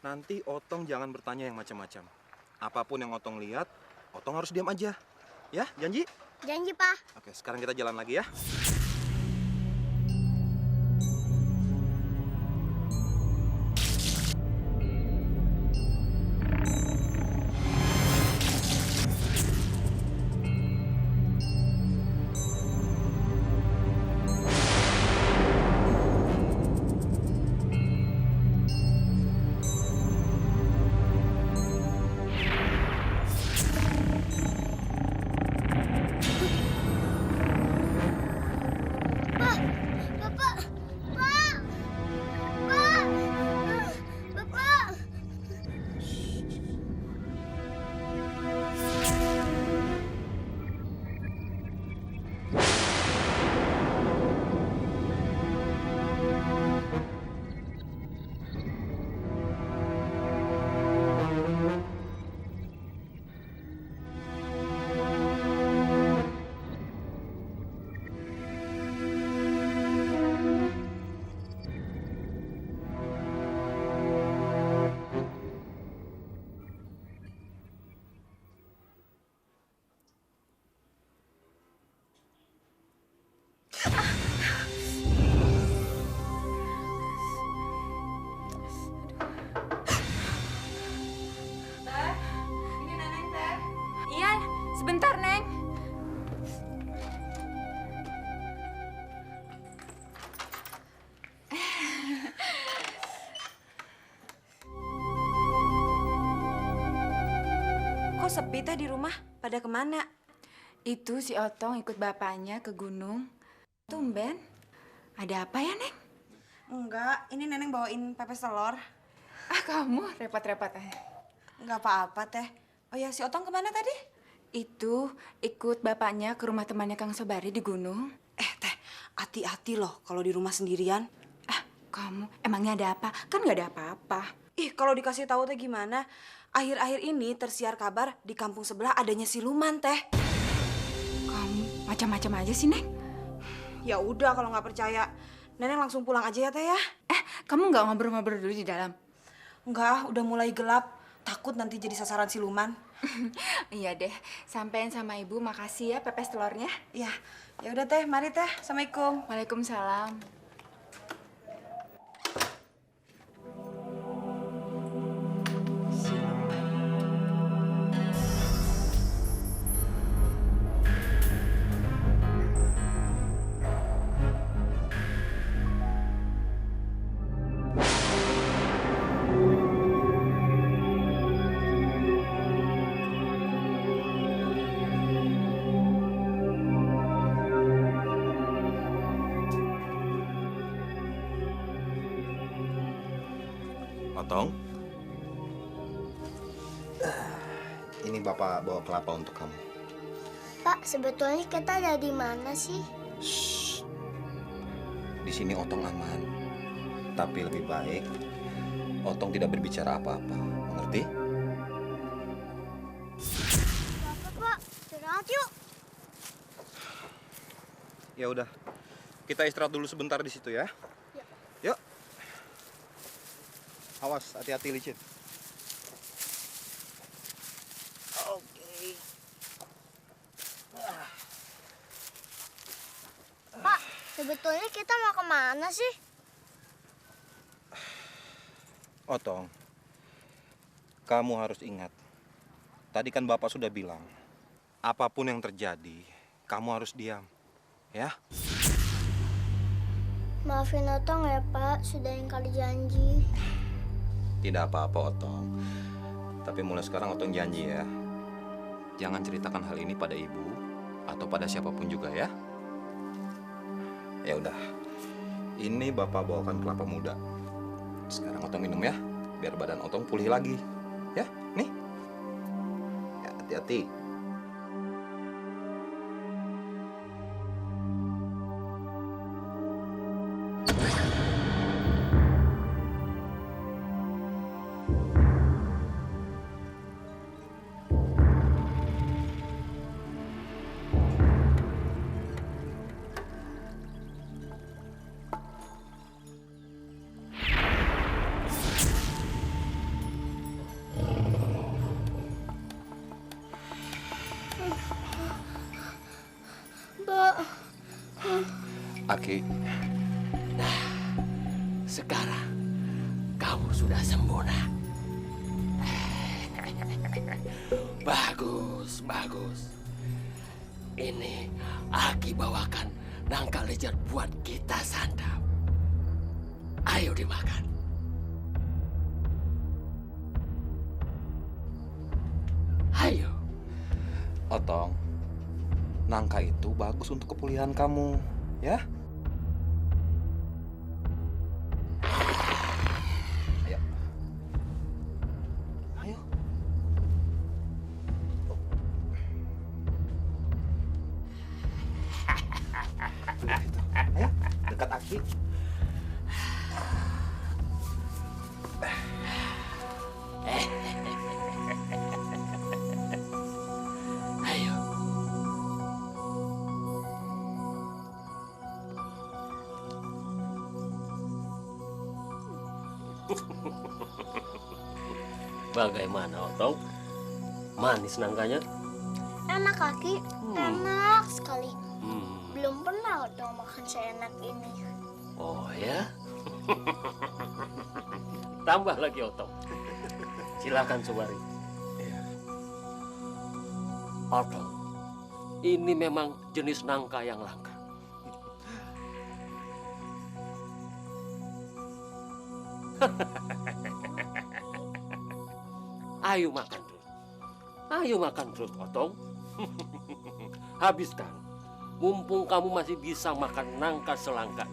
Nanti Otong jangan bertanya yang macam-macam. Apapun yang Otong lihat, Otong harus diam aja. Ya, janji? Janji, Pak. Oke, sekarang kita jalan lagi ya. Pak, Bapak, Pak, Pak, Bapak. Teh, ini Neneng teh. Iya, sebentar Neng. Kok sepi teh di rumah? Pada kemana? Itu si Otong ikut bapaknya ke gunung. Tumben. Ada apa ya, Neng? Enggak, ini Neneng bawain pepes telur. Ah, kamu repot-repot aja. Enggak apa-apa teh. Oh ya, si Otong kemana tadi? Itu ikut bapaknya ke rumah temannya Kang Sobari di gunung. Teh, hati-hati loh kalau di rumah sendirian. Ah, kamu emangnya ada apa? Kan nggak ada apa-apa. Ih, kalau dikasih tahu teh gimana? Akhir-akhir ini tersiar kabar di kampung sebelah adanya siluman teh. Kamu macam-macam aja sih, Neng. Ya udah kalau nggak percaya, Neneng langsung pulang aja ya teh ya. Kamu nggak ngobrol-ngobrol dulu di dalam? Enggak, udah mulai gelap. Takut nanti jadi sasaran siluman. Iya deh. Sampein sama ibu, makasih ya pepes telurnya. Iya, ya udah teh, mari teh. Assalamualaikum. Waalaikumsalam. Otong. Ini Bapak bawa kelapa untuk kamu. Pak, sebetulnya kita ada di mana sih? Shh. Di sini Otong aman. Tapi lebih baik Otong tidak berbicara apa-apa. Mengerti? Pak, istirahat yuk. Ya udah. Kita istirahat dulu sebentar di situ ya. Ya. Yuk. Awas, hati-hati licin. Oke. Pak, sebetulnya kita mau kemana sih? Otong, kamu harus ingat. Tadi kan Bapak sudah bilang, apapun yang terjadi, kamu harus diam. Ya? Maafin Otong ya, Pak. Sudah yang kali janji. Tidak apa-apa, Otong. Tapi mulai sekarang Otong janji ya. Jangan ceritakan hal ini pada ibu atau pada siapapun juga ya. Ya udah. Ini Bapak bawakan kelapa muda. Sekarang Otong minum ya, biar badan Otong pulih lagi. Ya, nih. Ya, hati-hati. Aki, Sekarang kamu sudah sembuh, nak. Bagus, bagus. Ini Aki bawakan nangka lezat buat kita santap. Ayo dimakan. Ayo. Otong, nangka itu bagus untuk kepulihan kamu, ya? Ayo. Ayo. Ayo, dekat Aki. Ayo. Bagaimana, Otong? Manis nangkanya? Enak kaki, enak sekali. Hmm. Belum pernah Otong makan seenak ini. Oh ya? Tambah lagi, Otong. Silakan, Subari. Otong, ini memang jenis nangka yang langka. Ayo makan terus. Ayo makan terus, Otong. Habiskan. Mumpung kamu masih bisa makan nangka selangka.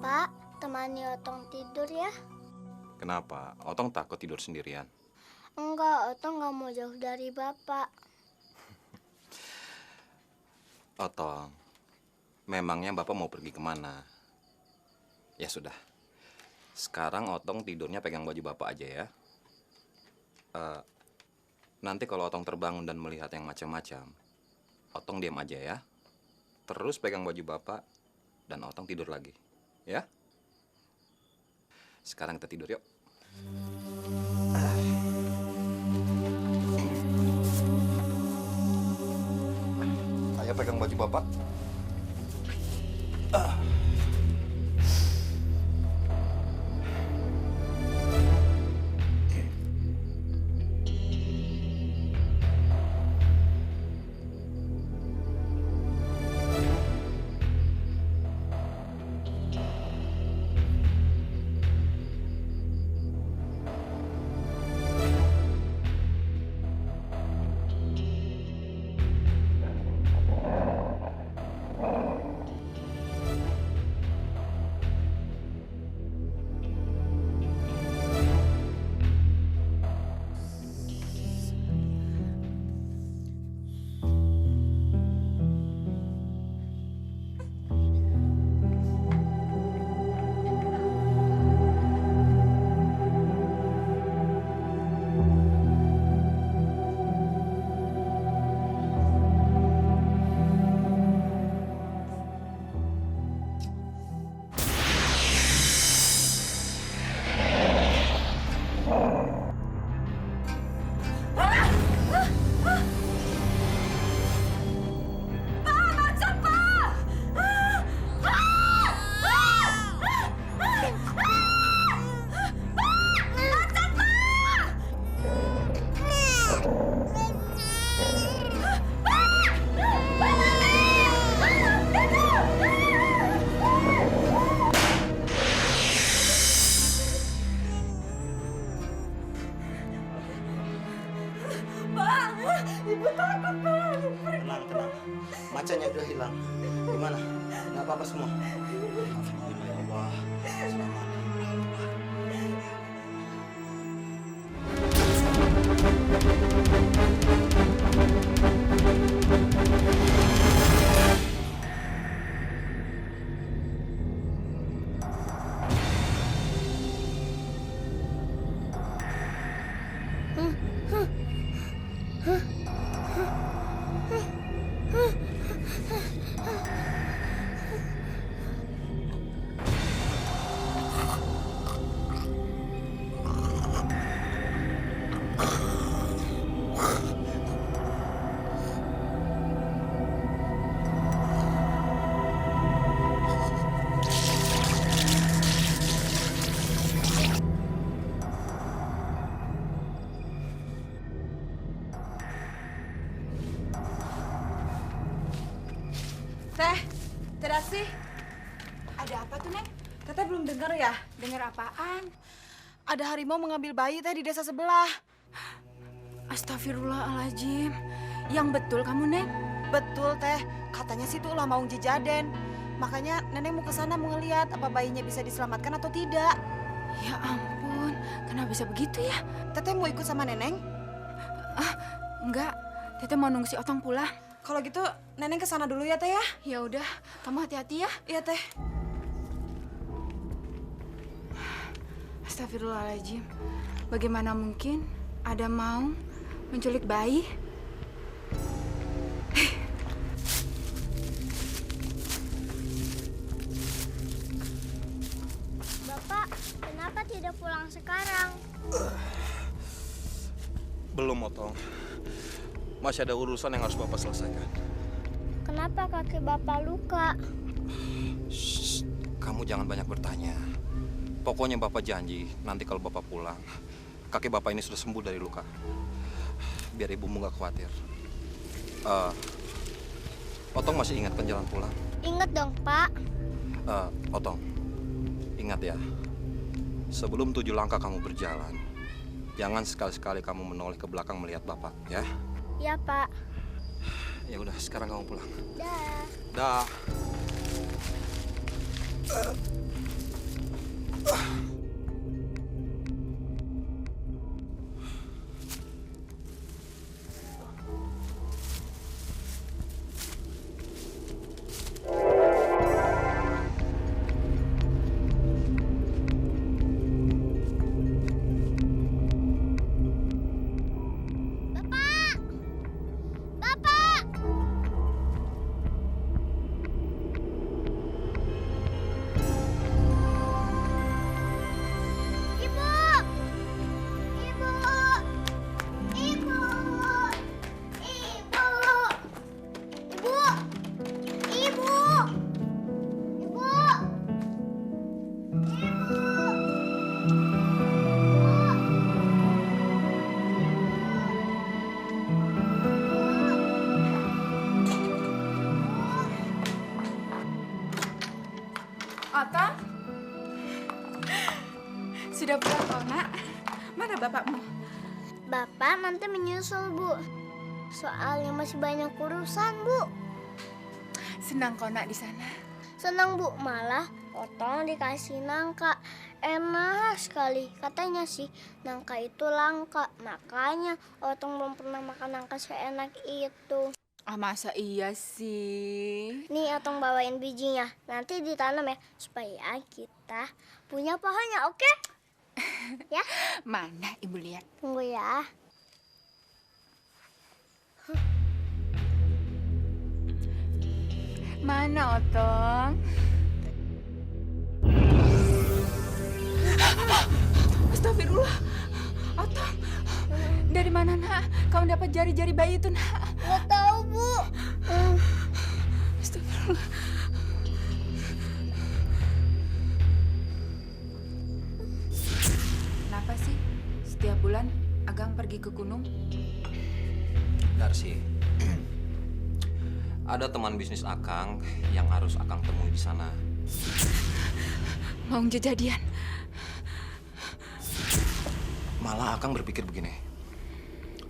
Pak, temani Otong tidur ya. Kenapa? Otong takut tidur sendirian. Enggak, Otong nggak mau jauh dari Bapak. Otong, memangnya Bapak mau pergi kemana? Ya sudah, sekarang Otong tidurnya pegang baju Bapak aja ya. Nanti kalau Otong terbangun dan melihat yang macam-macam, Otong diam aja ya. Terus pegang baju Bapak dan Otong tidur lagi. Ya? Sekarang kita tidur yuk. Ayo pegang baju Bapak. Tenang, tenang. Macannya udah hilang. Gimana? Nggak apa-apa semua? Alhamdulillah ya Allah. Selamat. sih? Ada apa tuh, Neng? Teteh belum dengar ya? Dengar apaan? Ada harimau mengambil bayi teh di desa sebelah. Astagfirullahaladzim. Yang betul kamu, Neng? Betul teh, katanya sih itu ulah maung jejaden. Makanya nenek mau ke sana mau ngeliat apa bayinya bisa diselamatkan atau tidak. Ya ampun, kenapa bisa begitu ya? Teteh mau ikut sama neneng? Enggak, Teteh mau nunggu si Otong pulang. Kalau gitu neneng ke sana dulu ya teh ya. Ya udah, kamu hati-hati ya. Iya teh. Astagfirullahaladzim. Bagaimana mungkin ada mau menculik bayi? Bapak, kenapa tidak pulang sekarang? Belum, Otong. Masih ada urusan yang harus Bapak selesaikan. Kenapa kaki Bapak luka? Shh, kamu jangan banyak bertanya. Pokoknya Bapak janji, nanti kalau Bapak pulang, kaki Bapak ini sudah sembuh dari luka. Biar ibumu nggak khawatir. Otong masih ingat kan jalan pulang? Ingat dong, Pak. Otong, ingat ya, sebelum 7 langkah kamu berjalan, jangan sekali-sekali kamu menoleh ke belakang melihat Bapak, ya? Ya, Pak. Ya udah, sekarang kamu pulang. Dah. Dah. Bapak! Bapak! Ibu! Ibu! Ibu! Ibu! Ibu! Ibu! Ibu! Otong? Sudah pulang kau, Nak? Mana bapakmu? Bapak nanti menyusul, Bu. Soalnya masih banyak urusan, Bu. Senang kau, Nak, di sana. Senang, Bu. Malah Otong dikasih nangka. Enak sekali. Katanya sih nangka itu langka. Makanya Otong belum pernah makan nangka seenak itu. Ah, masa iya sih? Nih Otong bawain bijinya. Nanti ditanam ya. Supaya kita punya pohonnya, oke? Ya, Mana Ibu lihat? tunggu ya. Mana Otong? Astagfirullah. Otong, dari mana, Nak? Kamu dapat jari-jari bayi itu, Nak? Nggak tahu, Bu. Astagfirullah. Kenapa sih setiap bulan Agang pergi ke gunung? Darsi, ada teman bisnis Akang yang harus Akang temui di sana. Mau kejadian? Malah Akang berpikir begini.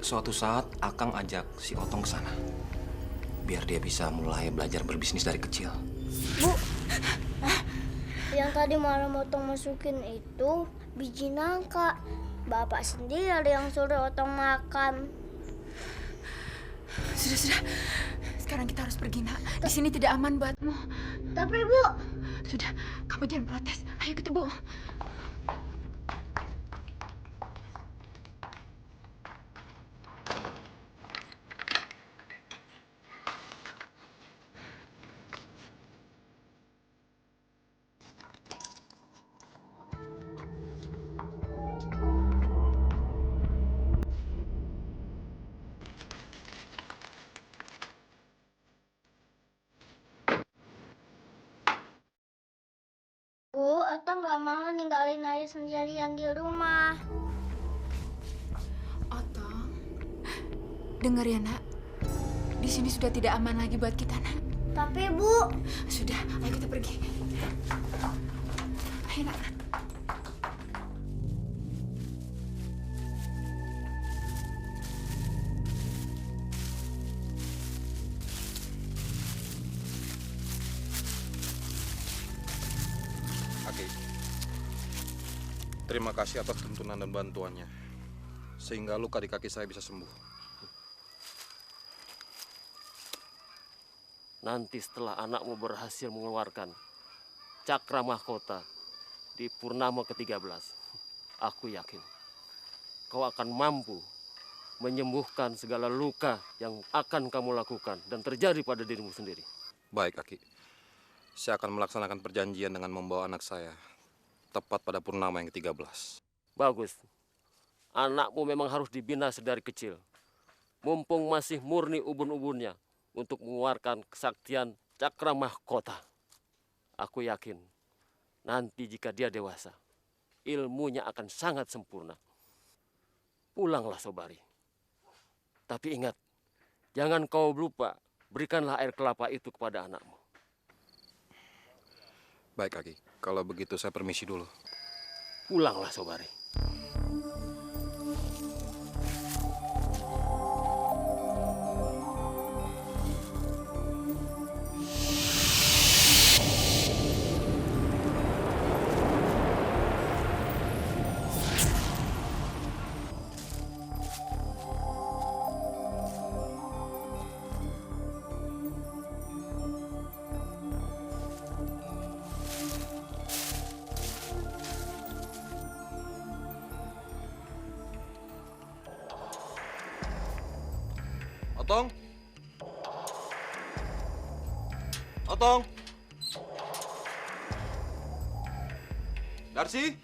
Suatu saat Akang ajak si Otong ke sana. Biar dia bisa mulai belajar berbisnis dari kecil. Bu, yang tadi malam Otong masukin itu biji nangka. Bapak sendiri yang suruh Otong makan. Sudah. Sekarang kita harus pergi, Nak. Di sini tidak aman buatmu. Tapi, Bu, Sudah, kamu jangan protes. Ayo kita, Bu. Otong nggak mau ninggalin ayah sendirian di rumah. Otong, dengar ya, Nak. Di sini sudah tidak aman lagi buat kita, Nak. Tapi Bu, Sudah, ayo kita pergi. Ayo nak. Aki, terima kasih atas tuntunan dan bantuannya. Sehingga luka di kaki saya bisa sembuh. Nanti setelah anakmu berhasil mengeluarkan cakra mahkota di purnama ke-13, aku yakin kau akan mampu menyembuhkan segala luka yang akan kamu lakukan dan terjadi pada dirimu sendiri. Baik, Aki. Saya akan melaksanakan perjanjian dengan membawa anak saya tepat pada purnama yang ke-13. Bagus. Anakmu memang harus dibina sedari kecil. Mumpung masih murni ubun-ubunnya untuk mengeluarkan kesaktian cakra mahkota. Aku yakin nanti jika dia dewasa, ilmunya akan sangat sempurna. Pulanglah, Sobari. Tapi ingat, jangan kau lupa berikanlah air kelapa itu kepada anakmu. Baik, Aki. Kalau begitu saya permisi dulu. Pulanglah, Sobari. Otong? Otong? Darsi?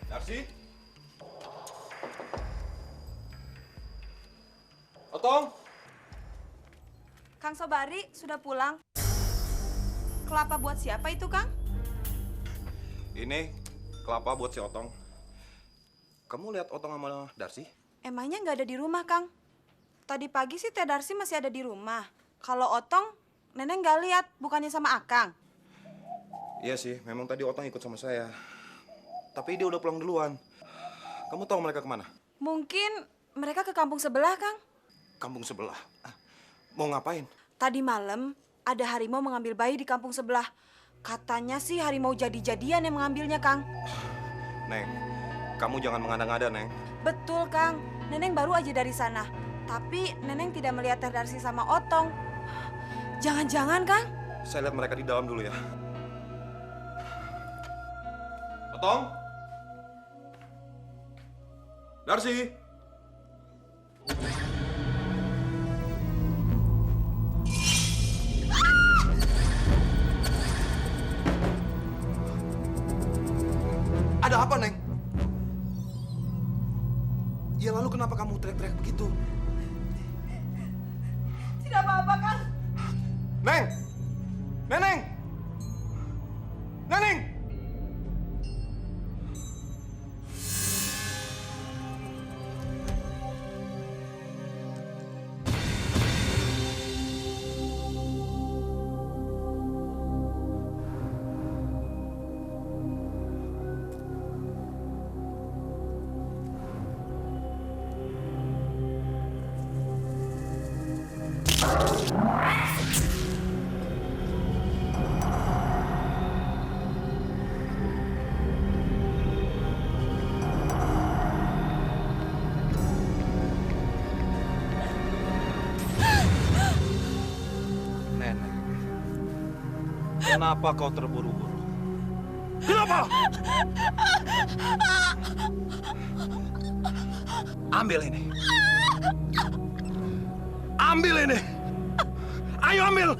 Darsi? Otong? Kang Sobari sudah pulang. Kelapa buat siapa itu, Kang? Ini kelapa buat si Otong. Kamu lihat Otong sama Darsi? Emangnya nggak ada di rumah, Kang? Tadi pagi sih Teh Darsi masih ada di rumah. Kalau Otong, Nenek nggak lihat, bukannya sama Akang. Iya sih, memang tadi Otong ikut sama saya. Tapi dia udah pulang duluan. Kamu tahu mereka kemana? Mungkin mereka ke kampung sebelah, Kang. Kampung sebelah. Mau ngapain? Tadi malam ada harimau mengambil bayi di kampung sebelah. Katanya sih harimau jadi-jadian yang mengambilnya, Kang. Neng, kamu jangan mengada-ngada, Neng. Betul, Kang. Neneng baru aja dari sana. Tapi Neneng tidak melihat Teh Darsi sama Otong. Jangan-jangan, Kang? Saya lihat mereka di dalam dulu ya. Otong? Darsi? Ada apa, Neng? Ya lalu kenapa kamu teriak-teriak begitu? Tidak apa-apa, Kang. Neng! Neneng! Neneng! Nenek, kenapa kau terburu-buru? Kenapa? Ambil ini. Ambil ini. Ayo ambil.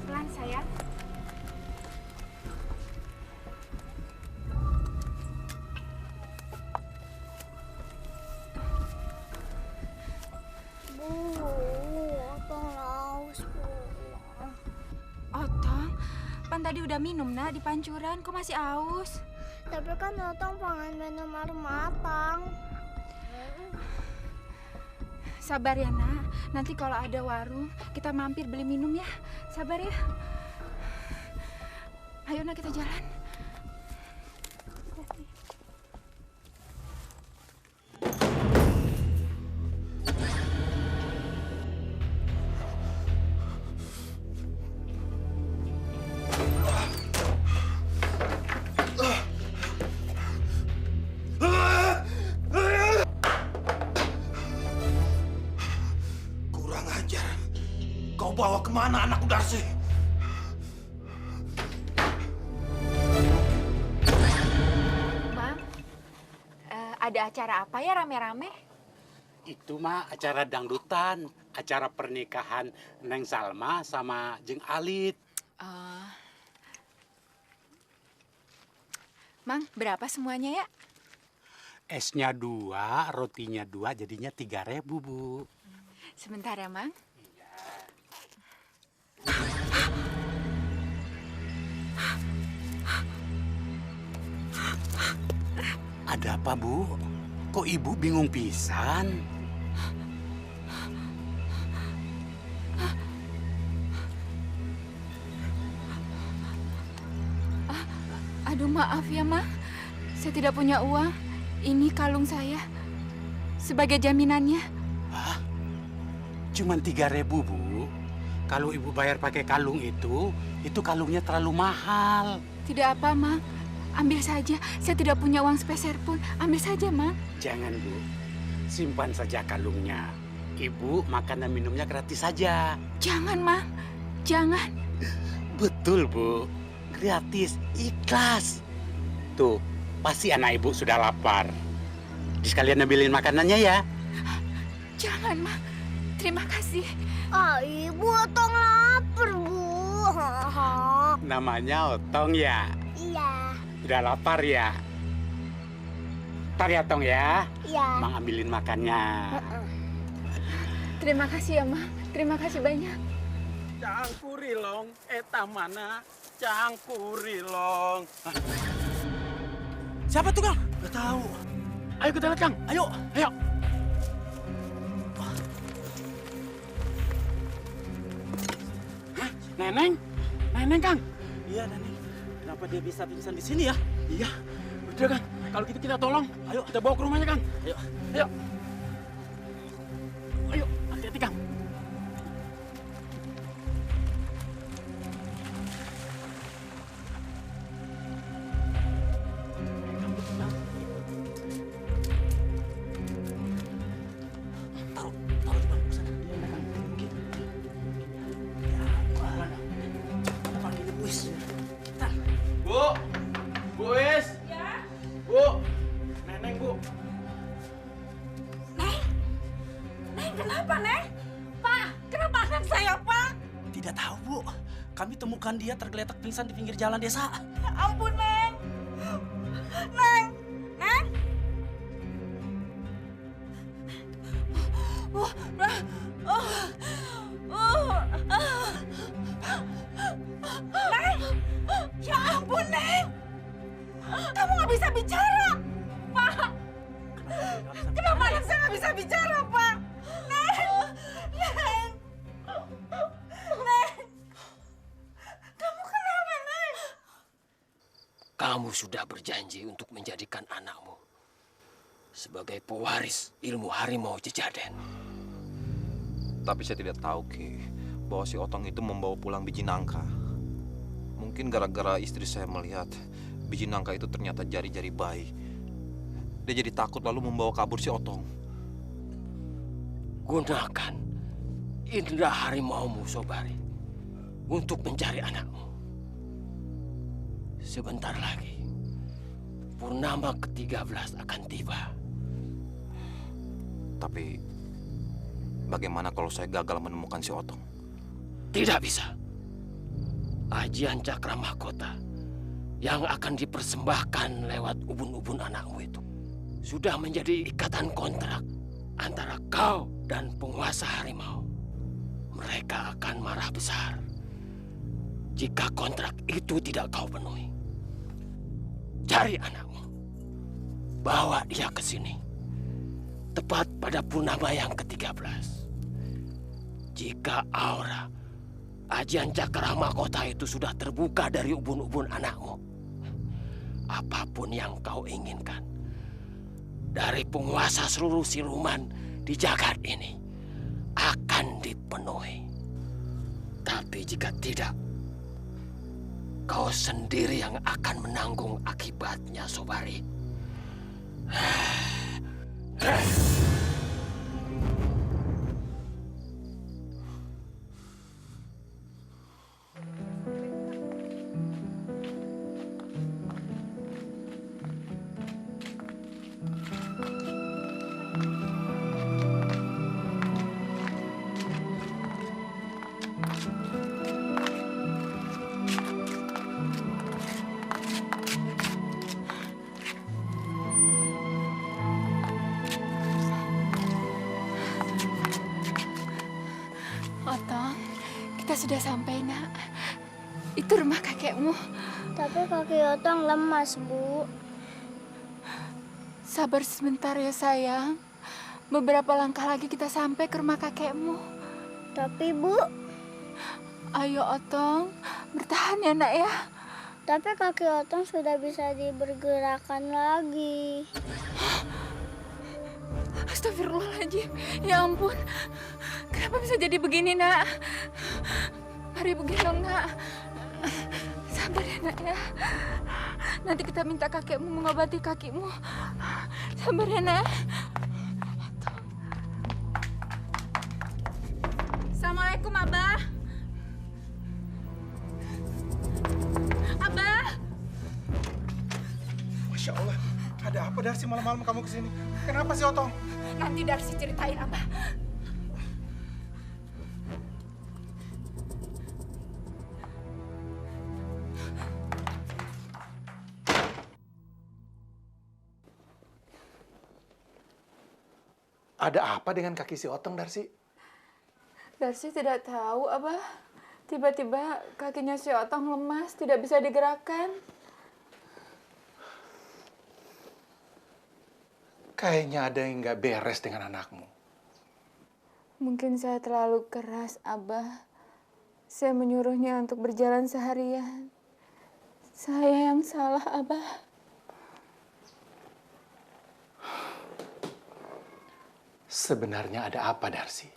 Pelan, sayang. tadi udah minum, Nak, di pancuran. Kok masih aus? Tapi kan Otong pengen minum air matang. Sabar ya, Nak. Nanti kalau ada warung, kita mampir beli minum ya. Sabar ya. Ayo, Nak, kita jalan. Kurang ajar. Kau bawa kemana anakku Darsi? Bang, ada acara apa ya rame-rame? Itu mah acara dangdutan, acara pernikahan Neng Salma sama Jeng Alit. Mang, berapa semuanya ya? Esnya 2, rotinya 2, jadinya 3.000, Bu. Sebentar ya, Mang. Ada apa, Bu? Kok Ibu bingung pisan? Aduh, maaf ya, Mang. Saya tidak punya uang. Ini kalung saya sebagai jaminannya. Hah? Cuman 3.000, Bu. Kalau Ibu bayar pakai kalung itu kalungnya terlalu mahal. Tidak apa, Mang. Ambil saja. Saya tidak punya uang sepeser pun. Ambil saja, Mang. Jangan, Bu. Simpan saja kalungnya. Ibu makan dan minumnya gratis saja. Jangan, Mang. Jangan. Betul, Bu. Gratis, ikhlas. Tuh, pasti anak Ibu sudah lapar. Sekalian ambilin makanannya ya. Jangan, Mang. Terima kasih. Ah, Ibu Otong lapar, Bu. Namanya Otong ya. Iya, Udah lapar ya. Ntar ya, Tong ya. iya. Mang ambilin makannya. Terima kasih ya, Mang. Terima kasih banyak. Cangkurilong, eta mana? Cangkurilong. Siapa tuh, Kang? Gak tahu. Ayo kita lihat, Kang. Ayo, ayo. Hah? Neneng? Neneng, Kang? Iya, Nani. Kenapa dia bisa pingsan di sini ya? Iya. Udah, Kang. Kalau gitu kita tolong. Ayo, kita bawa ke rumahnya, Kang. Ayo. Ayo. Ayo, hati-hati, Kang. Taruh di bangku sana. Ya, kita panggil Ibu Is. Bu! Bu Is! Ya. Bu! Neneng, Bu. Neng, kenapa, Neng? Pak, kenapa anak saya, Pak? Tidak tahu, Bu. Kami temukan dia tergeletak pingsan di pinggir jalan desa. Ampun, Neng. Neng. Neng. Neng. Ya ampun, Neng. Kamu nggak bisa bicara. Pak. Kenapa anak saya nggak bisa bicara, Pak? Neng. Neng. Neng. Kamu kenapa, Neng? Kamu sudah berjanji untuk menjadikan anakmu sebagai pewaris ilmu harimau Jejaden. Tapi saya tidak tahu, Ki, bahwa si Otong itu membawa pulang biji nangka. Mungkin gara-gara istri saya melihat biji nangka itu ternyata jari-jari bayi. Dia jadi takut lalu membawa kabur si Otong. Gunakan indera harimaumu, Sobari, untuk mencari anakmu. Sebentar lagi, purnama ke-13 akan tiba. Tapi bagaimana kalau saya gagal menemukan si Otong? Tidak bisa. Ajian Cakra Mahkota yang akan dipersembahkan lewat ubun-ubun anakmu itu sudah menjadi ikatan kontrak antara kau dan penguasa harimau. Mereka akan marah besar Jika kontrak itu tidak kau penuhi, cari anakmu. Bawa dia ke sini. Tepat pada purnama yang ke-13. Jika aura ajian cakra mahkota itu sudah terbuka dari ubun-ubun anakmu, apapun yang kau inginkan dari penguasa seluruh siluman di jagat ini akan dipenuhi. Tapi jika tidak, kau sendiri yang akan menanggung akibatnya, Sobari. Otong, kita sudah sampai, Nak. Itu rumah kakekmu. Tapi kaki Otong lemas, Bu. Sabar sebentar ya, sayang. Beberapa langkah lagi kita sampai ke rumah kakekmu. Tapi, Bu, Ayo, Otong. Bertahan ya, Nak ya. tapi kaki Otong sudah bisa dibergerakan lagi. Astagfirullahaladzim. Ya ampun. Kenapa bisa jadi begini, Nak? Mari gendong, Nak. Sabar ya, Nak ya. Nanti kita minta kakekmu mengobati kakimu. Sabar ya, Nak. Assalamualaikum, Abah. Abah. Masya Allah, ada apa Darsi malam-malam kamu kesini? Kenapa sih Otong? Nanti Darsi ceritain, Abah. Ada apa dengan kaki si Otong, Darsi? Darsi tidak tahu, Abah. Tiba-tiba kakinya si Otong lemas, tidak bisa digerakkan. Kayaknya ada yang nggak beres dengan anakmu. Mungkin saya terlalu keras, Abah. Saya menyuruhnya untuk berjalan seharian. Saya yang salah, Abah. Sebenarnya ada apa, Darsi?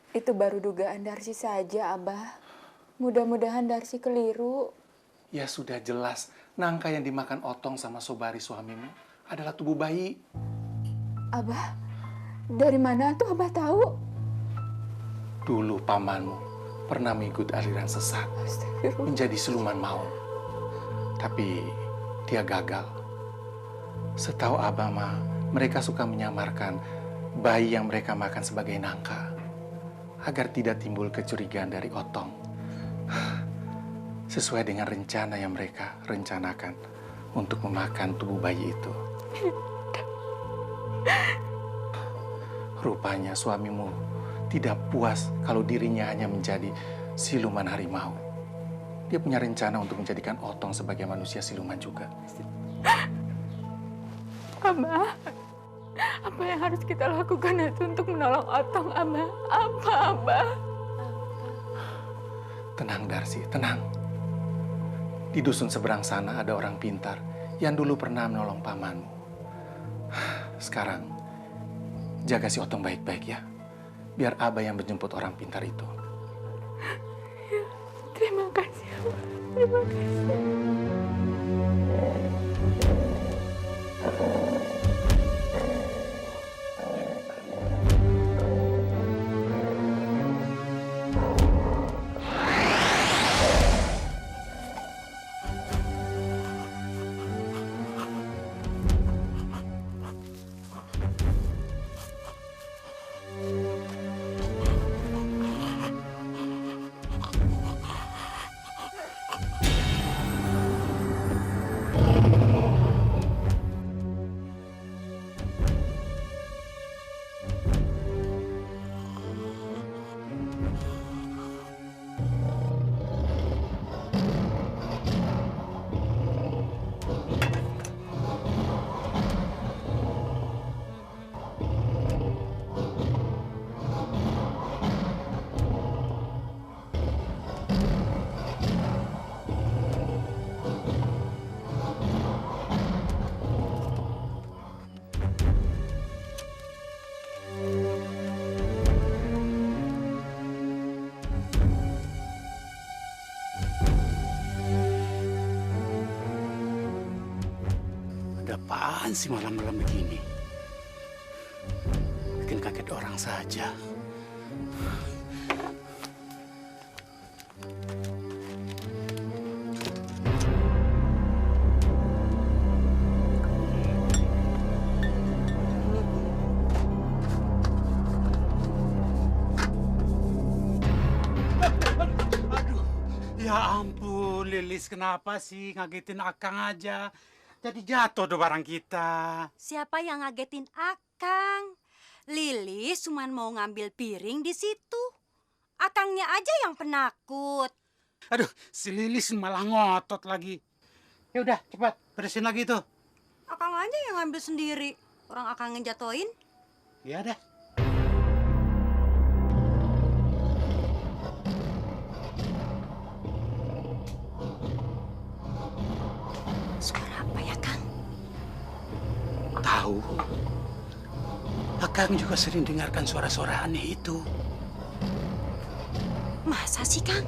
Itu baru dugaan Darsi saja, Abah. Mudah-mudahan Darsi keliru. Ya sudah jelas, nangka yang dimakan Otong sama Sobari suamimu adalah tubuh bayi. Abah, dari mana tuh Abah tahu? Dulu pamanmu pernah mengikut aliran sesat, Astagfirullah. menjadi siluman maut. Tapi dia gagal. Setahu Abah mah, mereka suka menyamarkan bayi yang mereka makan sebagai nangka, agar tidak timbul kecurigaan dari Otong. Sesuai dengan rencana yang mereka rencanakan untuk memakan tubuh bayi itu. Rupanya suamimu tidak puas kalau dirinya hanya menjadi siluman harimau. Dia punya rencana untuk menjadikan Otong sebagai manusia siluman juga. Abah, apa yang harus kita lakukan itu untuk menolong Otong, Abah? Apa, Abah? Tenang, Darsi, tenang. Di dusun seberang sana ada orang pintar yang dulu pernah menolong pamanmu. Sekarang, jaga si Otong baik-baik ya. Biar Abah yang menjemput orang pintar itu. Terima kasih, Abah. Terima kasih. apaan sih malam-malam begini? Bikin kaget orang saja. Ya ampun, Lilis, kenapa sih ngagetin Akang aja? Jadi jatuh tuh barang kita. Siapa yang ngagetin Akang? Lilis cuma mau ngambil piring di situ. Akangnya aja yang penakut. Aduh, si Lilis malah ngotot lagi. Ya udah, cepat beresin lagi tuh. Akang aja yang ngambil sendiri. Orang Akang ngejatoin. Ya dah. Suara apa ya, Kang? Tahu. Akang juga sering dengarkan suara-suara aneh itu. Masa sih, Kang?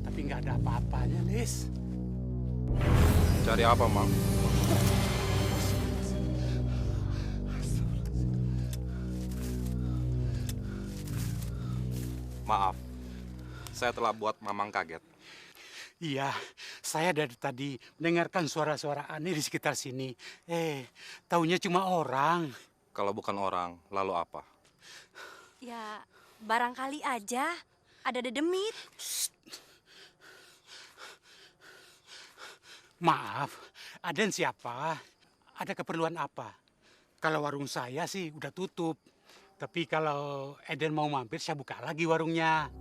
Tapi nggak ada apa-apanya, Lis. Cari apa, Mang? Maaf, saya telah buat Mamang kaget. Iya, saya dari tadi mendengarkan suara-suara aneh di sekitar sini. Taunya cuma orang. Kalau bukan orang, lalu apa? Ya, barangkali aja ada dedemit. Maaf, Aden siapa? Ada keperluan apa? Kalau warung saya sih udah tutup. Tapi kalau Eden mau mampir, saya buka lagi warungnya.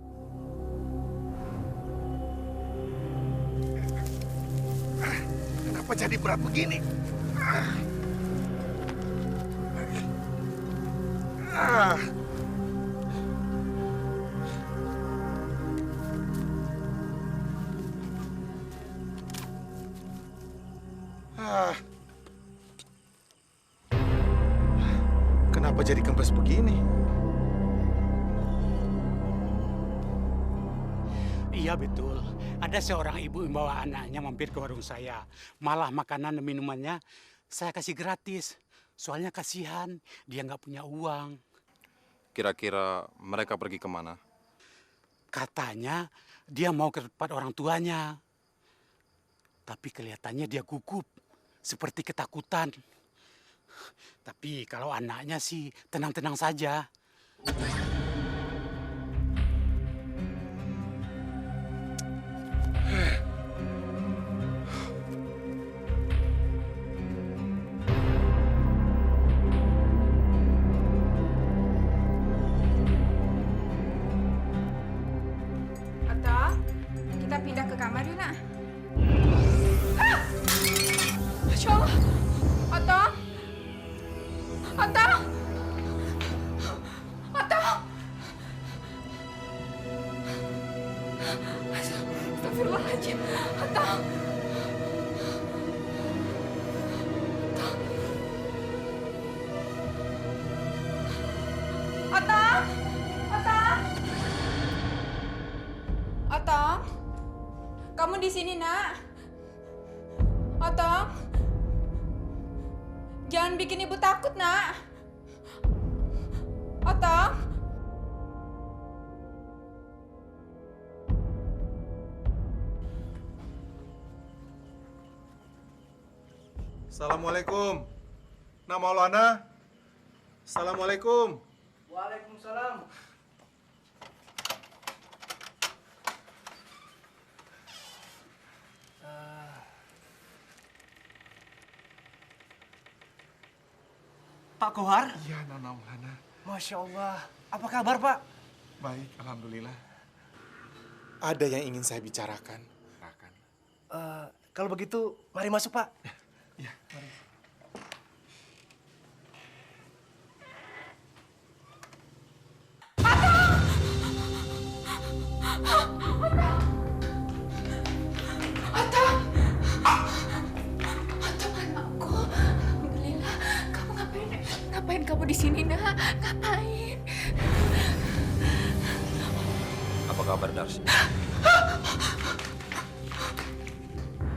Kenapa jadi berat begini? Kenapa jadi kempes begini? Iya betul, ada seorang ibu yang bawa anaknya mampir ke warung saya. Malah makanan dan minumannya saya kasih gratis. Soalnya kasihan, dia nggak punya uang. Kira-kira mereka pergi kemana? Katanya dia mau ke tempat orang tuanya. Tapi kelihatannya dia gugup, seperti ketakutan. Tapi kalau anaknya sih tenang-tenang saja. Atau kita pindah ke kamar yuk, nak. Masya Allah. Otong. Otong. Otong. Astagfirullahaladzim. Otong. Otong. Otong. Otong. Kamu di sini, nak. Otong. Jangan bikin ibu takut, nak. Otong. Assalamualaikum. Nak Maulana. Assalamualaikum. Waalaikumsalam. Pak Kohar, Iya, Nona Maulana. Masya Allah. Apa kabar, Pak? Baik, alhamdulillah. Ada yang ingin saya bicarakan. Kalau begitu, mari masuk, Pak. Ya, mari. Otong anakku. Alhamdulillah. Kamu ngapain kamu di sini, Nak? Ngapain? Apa kabar, Darsi?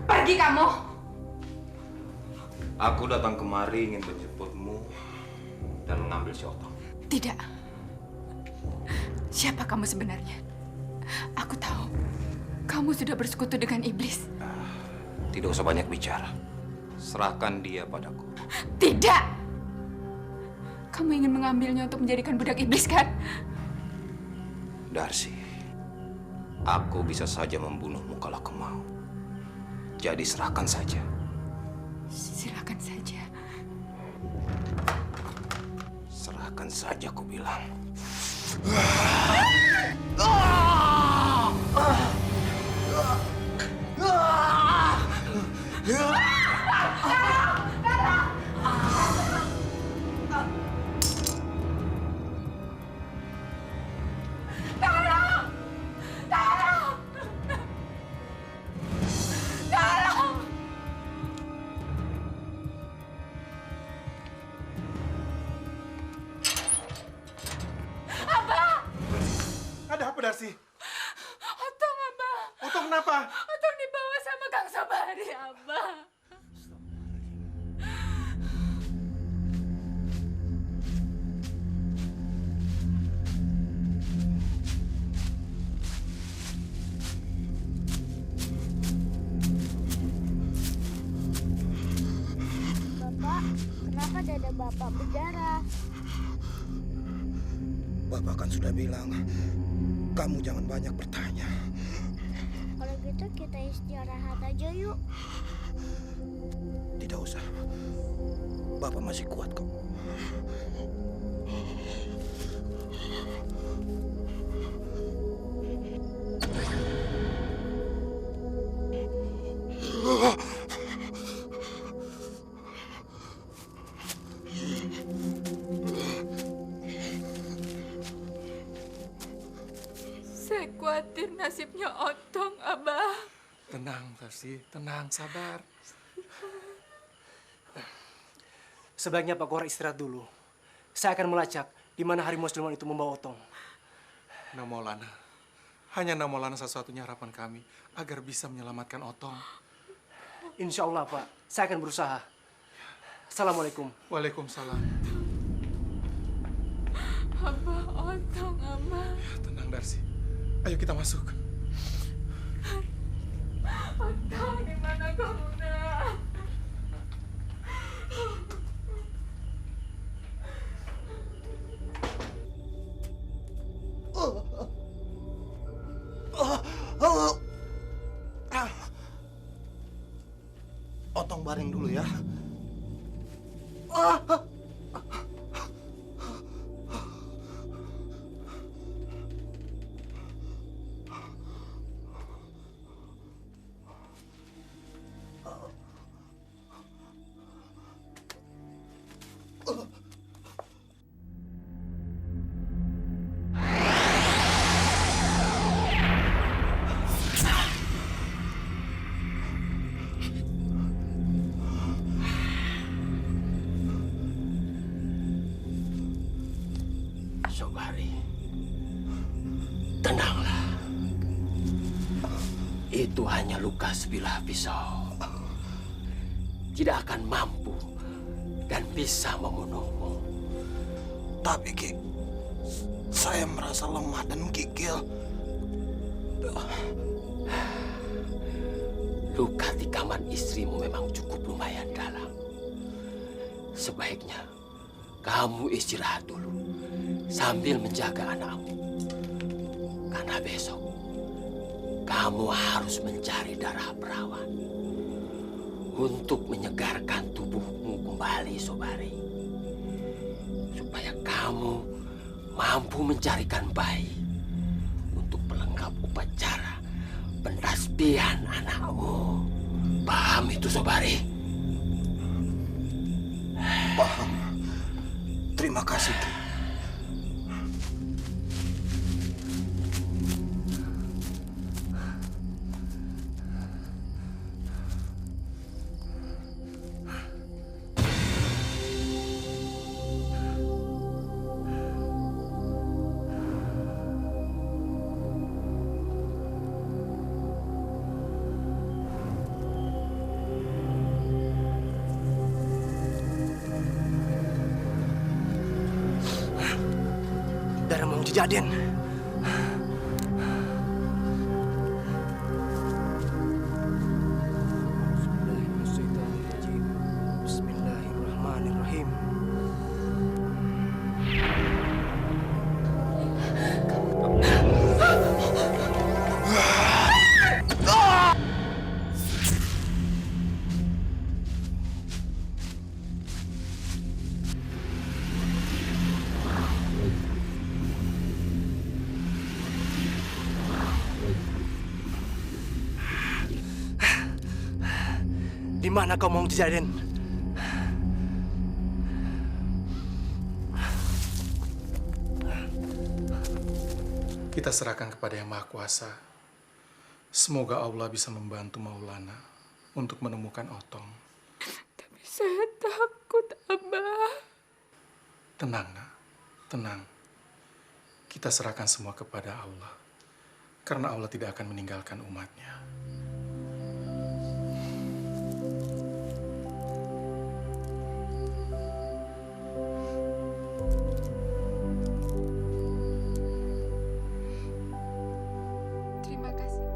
Pergi kamu. Aku datang kemari ingin menjemputmu dan mengambil si Otong. Tidak. Siapa kamu sebenarnya? Aku tahu. Kamu sudah bersekutu dengan iblis. Tidak usah banyak bicara. Serahkan dia padaku. Tidak. Kamu ingin mengambilnya untuk menjadikan budak iblis, kan? Darsi, aku bisa saja membunuhmu kalau aku mau. Jadi serahkan saja. Silakan saja. Serahkan saja, aku bilang. Ada apa, Darsi? Otong, Abah. Otong kenapa? Otong dibawa sama Kang Sobari, Abah. Bapak, kenapa dada Bapak berdarah? Bapak kan sudah bilang, kamu jangan banyak bertanya. Kalau gitu kita istirahat aja yuk. Tidak usah. Bapak masih kuat kok. Saya khawatir nasibnya Otong, Abah. Tenang, Darsi. Tenang, sabar. Sebaiknya Pak Kohar istirahat dulu. Saya akan melacak di mana harimau siluman itu membawa Otong. Namaulana. Hanya Namaulana satu-satunya harapan kami agar bisa menyelamatkan Otong. Insya Allah, Pak. Saya akan berusaha. Assalamualaikum. Waalaikumsalam. Abah, Otong, Abah. Ya, tenang, Darsi. Ayo kita masuk. Otong, di mana kamu, Nak? Otong baring dulu ya. Sobari, tenanglah. Itu hanya luka sebilah pisau. Tidak akan mampu dan bisa membunuhmu. Tapi Ki, saya merasa lemah dan gigil. Luka tikaman istrimu memang cukup lumayan dalam. Sebaiknya kamu istirahat dulu sambil menjaga anakmu. Karena besok kamu harus mencari darah perawan untuk menyegarkan tubuhmu kembali, Sobari. Supaya kamu mampu mencarikan bayi untuk pelengkap upacara Pentasbihan anakmu. Paham itu, Sobari? Paham. Terima kasih, Ki. Darah Mang Jejaden. Bismillahirrahmanirrahim. Di mana kau, Mang Jejaden? Kita serahkan kepada Yang Maha Kuasa. Semoga Allah bisa membantu Maulana untuk menemukan Otong. Tapi saya takut, Abah. Tenang, Nak. Tenang. Kita serahkan semua kepada Allah. Karena Allah tidak akan meninggalkan umatnya. Terima kasih.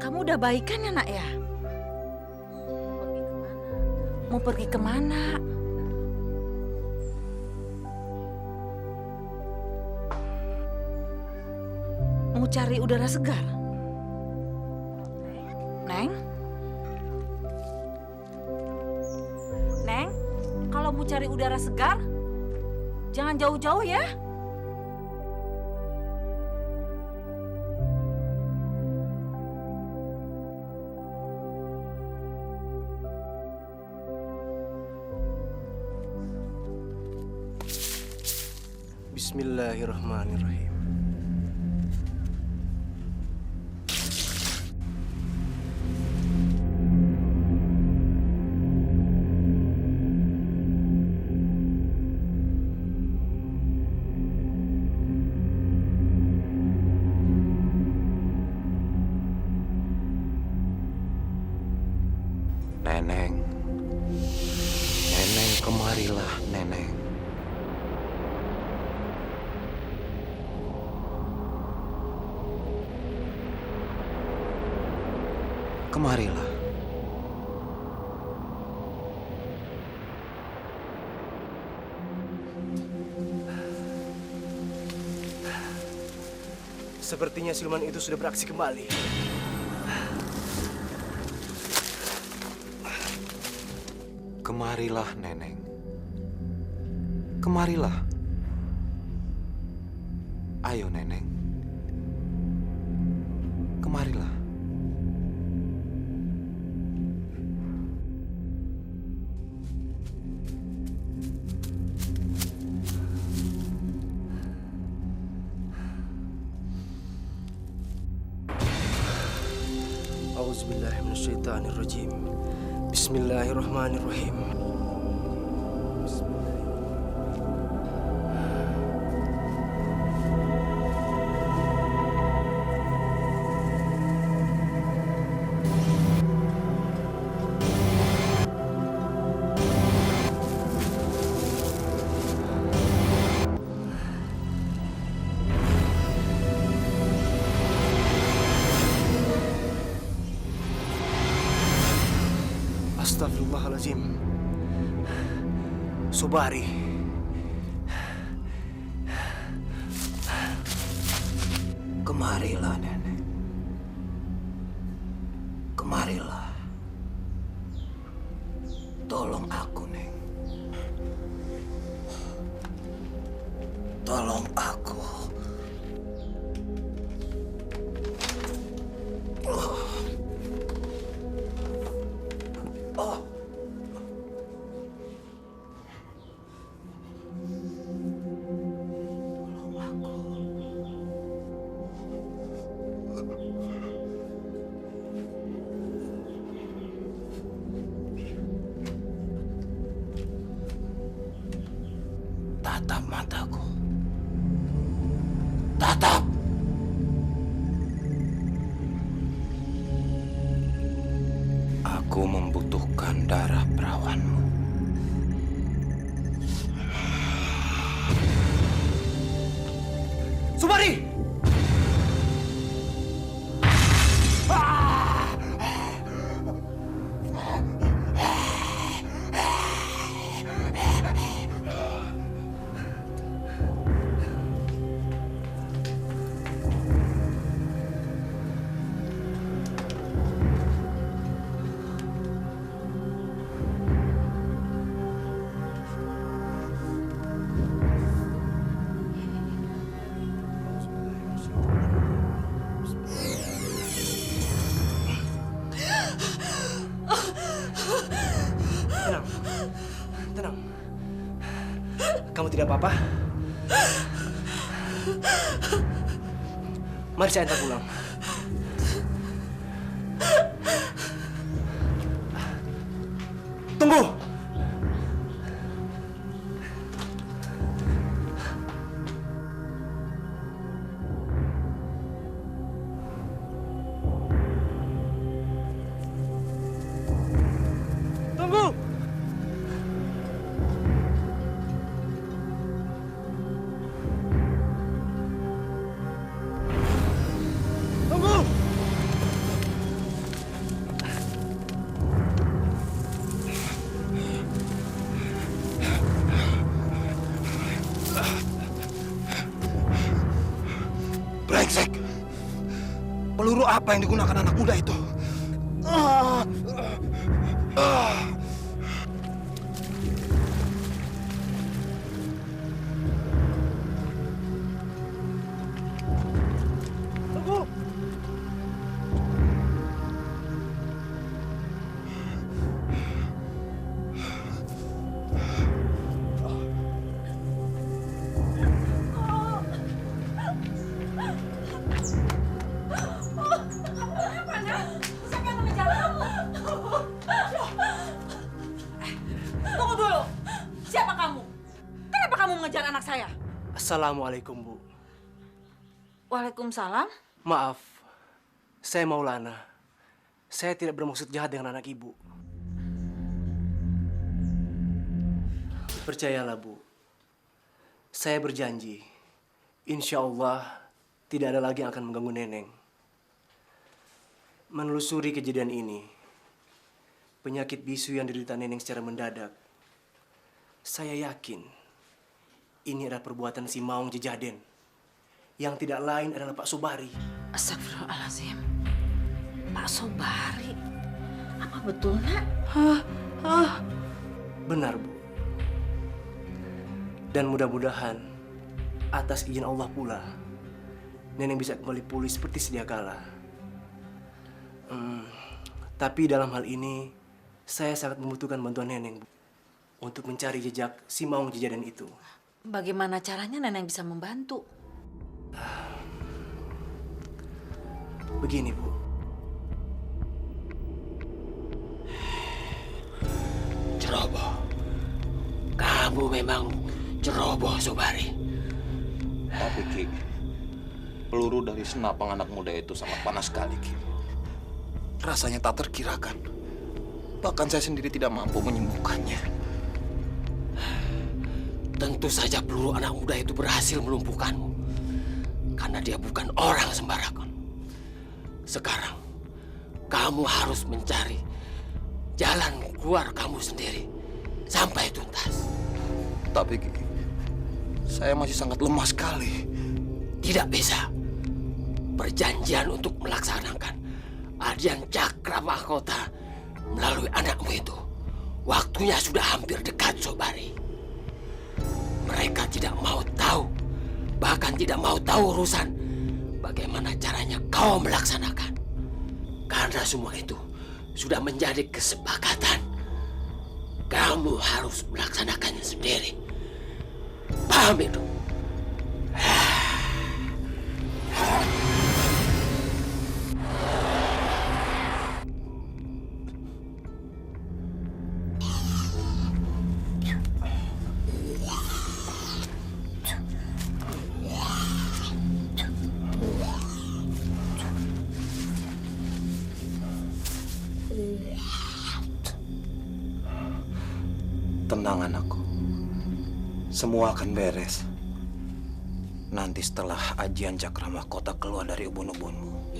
Kamu udah baikan ya, Nak ya? Mau pergi kemana? Mau cari udara segar? Neng? Neng, kalau mau cari udara segar, jangan jauh-jauh ya. Bismillahirrahmanirrahim. Neneng. Neneng, kemarilah, Neneng. Kemarilah. Sepertinya siluman itu sudah beraksi kembali. Kemarilah, Neneng. Kemarilah. Ayo, Neneng. Kemarilah. Auzubillahiminasyaitonirrajim. Bismillahirrahmanirrahim. Astagfirullahaladzim. Sobari, Kemarilah, Nenek. Kemarilah. Tolong aku, Neng. Tolong aku. Tatap mataku. Tatap. Aku membutuhkan darah perawanmu. Subari! Tenang. Tenang. Kamu tidak apa-apa? Mari saya antar pulang. Tunggu! Tunggu! Tunggu! Brengsek. Peluru apa yang digunakan anak muda itu? Tunggu! Siapa yang mengejar kamu? Tunggu dulu. Siapa kamu? Kenapa kamu mengejar anak saya? Assalamualaikum, Bu. Waalaikumsalam. Maaf, saya Maulana. Saya tidak bermaksud jahat dengan anak Ibu. Percayalah, Bu. Saya berjanji, insya Allah tidak ada lagi yang akan mengganggu Neneng. Menelusuri kejadian ini, penyakit bisu yang diderita Neneng secara mendadak, saya yakin ini adalah perbuatan si Maung Jejaden, yang tidak lain adalah Pak Sobari. Astagfirullahaladzim. Pak Sobari? Apa betul, Nak? Benar, Bu. Dan mudah-mudahan atas izin Allah pula, Neneng bisa kembali pulih seperti sedia kala. Tapi dalam hal ini, saya sangat membutuhkan bantuan Neneng, Bu, untuk mencari jejak si Maung Jejaden itu. Bagaimana caranya Neneng bisa membantu? Begini, Bu. Ceroboh. Kamu memang ceroboh, Sobari. Tapi Ki, peluru dari senapang anak muda itu sangat panas sekali, Ki. Rasanya tak terkirakan. Bahkan saya sendiri tidak mampu menyembuhkannya. Tentu saja peluru anak muda itu berhasil melumpuhkanmu. Karena dia bukan orang sembarangan. Sekarang, kamu harus mencari jalan keluar kamu sendiri sampai tuntas. Tapi Ki, saya masih sangat lemah sekali. Tidak bisa. perjanjian untuk melaksanakan Adian Cakra Mahkota melalui anakmu itu. Waktunya sudah hampir dekat, Sobari. Mereka tidak mau tahu, bahkan tidak mau tahu urusan bagaimana caranya kau melaksanakan. Karena semua itu sudah menjadi kesepakatan. Kamu harus melaksanakannya sendiri. Paham itu? Tenang anakku, semua akan beres. Nanti setelah ajian Cakra Mahkota keluar dari ubun-ubunmu,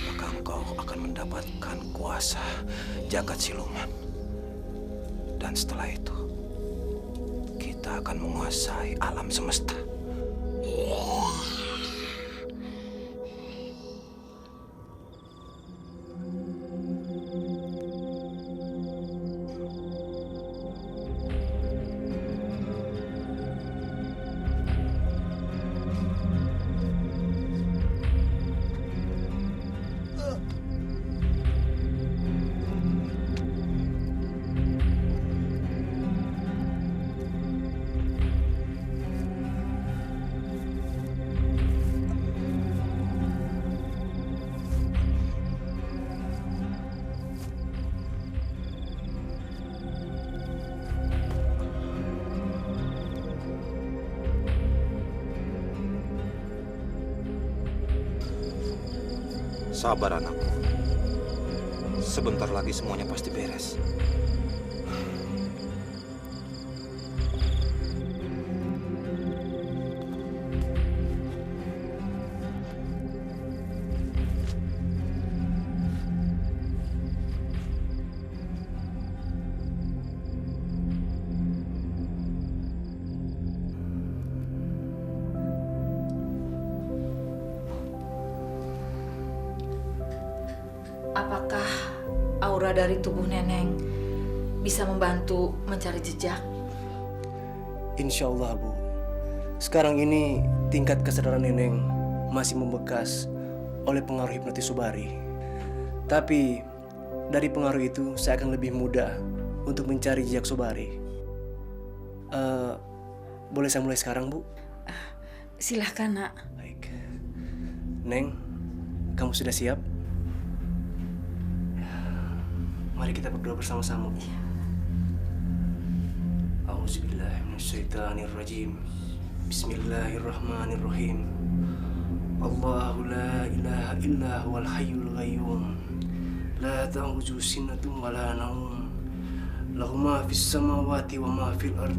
maka engkau akan mendapatkan kuasa jagat siluman. Dan setelah itu, kita akan menguasai alam semesta. Sabar anakku. Sebentar lagi semuanya pasti beres. Apakah aura dari tubuh Neneng bisa membantu mencari jejak? Insya Allah, Bu. Sekarang ini tingkat kesadaran Neneng masih membekas oleh pengaruh hipnotis Sobari. Tapi dari pengaruh itu saya akan lebih mudah untuk mencari jejak Sobari. Boleh saya mulai sekarang, Bu? Silahkan, Nak. Baik. Neng, kamu sudah siap? Mari kita berdoa bersama-sama. Auzubillahi minasyaitonirrajim. Bismillahirrahmanirrahim. Allahu la ilaha illa huwal hayyul qayyum. La ta'khudhuhu sinatun wa la nawm. Lahu ma fis samawati wa ma fil ard.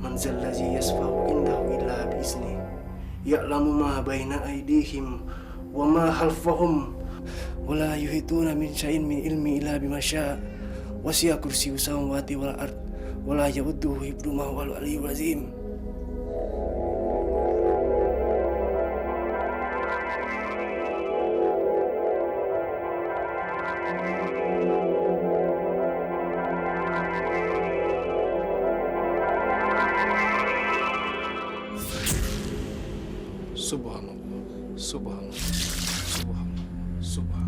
Man zallazi yasfa'u indahu illa bi'izni. Ya'lamu ma baina aydihim wa ma khalfahum. ولا يحيطون من شيء من علمه إلا بما شاء وسع كرسيه السماوات والأرض ولا يؤوده حفظهما وهو العلي العظيم. Subhanallah, subhanallah, subhanallah, subhanallah.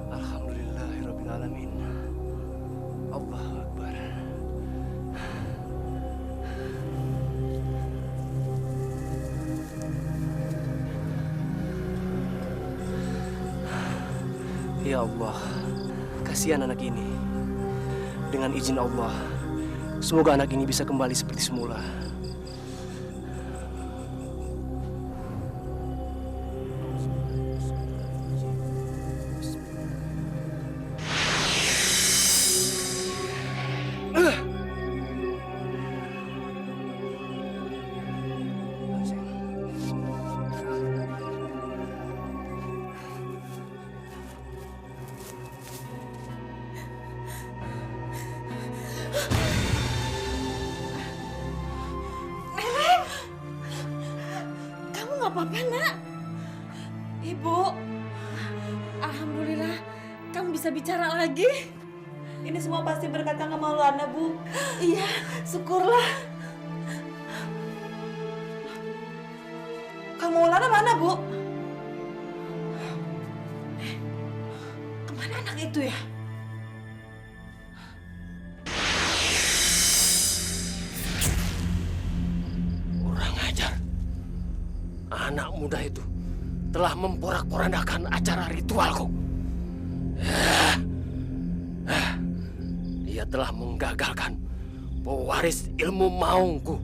Alhamdulillahirrabbilalamin. Allahu Akbar. Ya Allah, kasihan anak ini. Dengan izin Allah, semoga anak ini bisa kembali seperti semula. Kamu nggak apa-apa, Nak? Ibu, alhamdulillah kamu bisa bicara lagi. Ini semua pasti berkat Kang Maulana, Bu. Iya, syukurlah. Kang Maulana mana, Bu? Kemana anak itu ya? Kurang ajar. Anak muda itu telah memporak-porandakan acara ritualku. Dia telah menggagalkan pewaris ilmu maungku.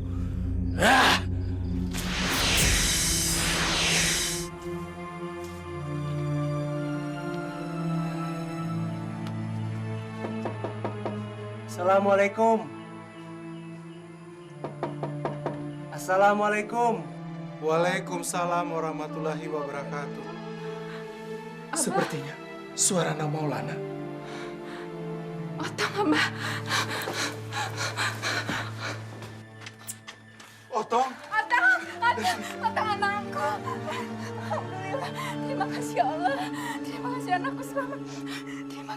Assalamualaikum. Assalamualaikum. Waalaikumsalam warahmatullahi wabarakatuh. Sepertinya suara Nak Maulana. Otong, Abah. Otong. Otong anakku. Alhamdulillah. Terima kasih ya Allah. Terima kasih anakku selamat. Terima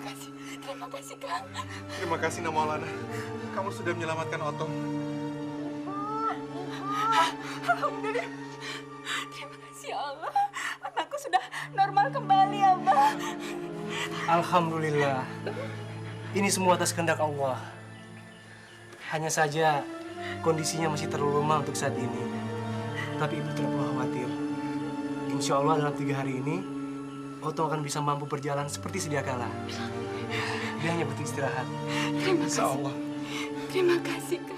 kasih Kang. Terima kasih Nak Maulana. Kamu sudah menyelamatkan Otong. Alhamdulillah. Terima kasih ya Allah. Anakku sudah normal kembali, Abah. Alhamdulillah. Ini semua atas kehendak Allah. Hanya saja kondisinya masih terlalu lemah untuk saat ini. Tapi ibu tidak perlu khawatir. Insya Allah dalam 3 hari ini, Otong akan bisa mampu berjalan seperti sedia kala. Dia hanya butuh istirahat. Terima kasih. Insya Allah. Terima kasih, Kang.